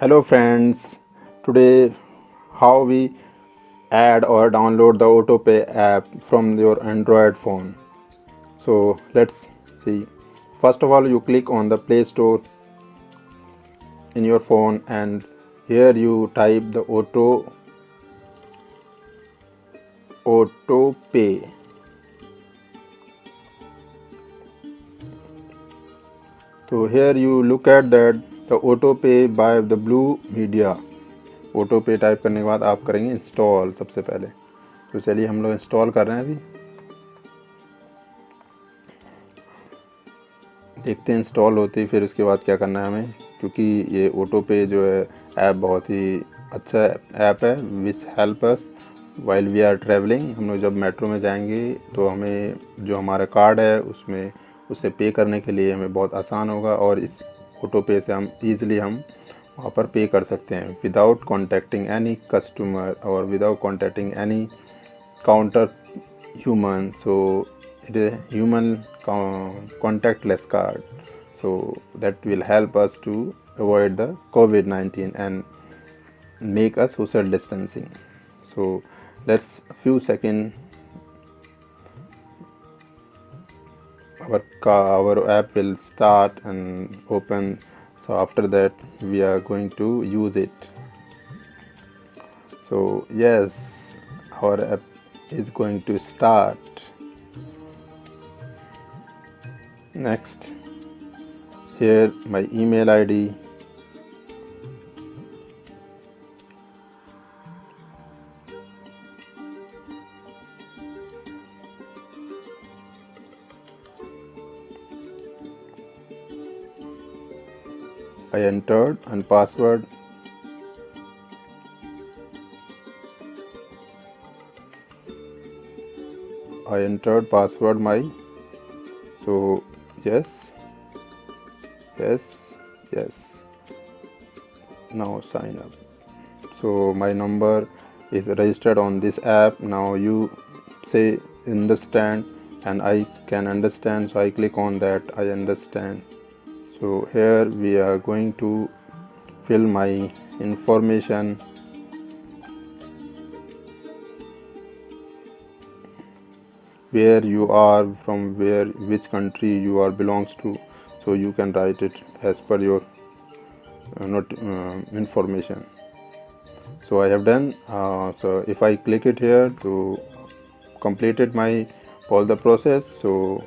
Hello friends, today how we add or download the Autopay app from your Android phone. So let's see. First of all, you click on the Play Store in your phone and here you type the Autopay. So here you look at that the Autopay by the Blue Media. Autopay type करने के बाद आप करेंगे install सबसे पहले। तो चलिए हम लोग इंस्टॉल कर रहे हैं अभी। देखते हैं इंस्टॉल होती फिर उसके बाद क्या करना है हमें, क्योंकि ये ऑटोपे जो है ऐप बहुत ही अच्छा ऐप है which help us while we are travelling. हम लोग जब मेट्रो में जाएंगे तो हमें जो हमारा कार्ड है उसमें उसे पे करने के लिए हमें बहुत आसान होगा और इस ऑटोपे से हम ईज़िली हम वहाँ पर पे कर सकते हैं विदाउट कॉन्टैक्टिंग एनी कस्टमर और without contacting any counter human. So it is a human contactless card, so that will help us to avoid the COVID-19 and make a social distancing. So let's few second our app will start and open. So after that we are going to use it. So yes, our app is going to start. Next, here my email ID, I entered, and password. I entered password my. So yes, yes, yes. Now sign up. So my number is registered on this app. Now you say understand and I can understand, so I click on that. I understand. So here we are going to fill my information, where you are from, where which country you are belongs to, so you can write it as per your not information. So I have done. So if I click it here to completed my all the process. So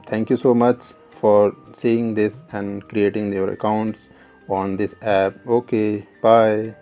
thank you so much for seeing this and creating your accounts on this app. Okay, bye.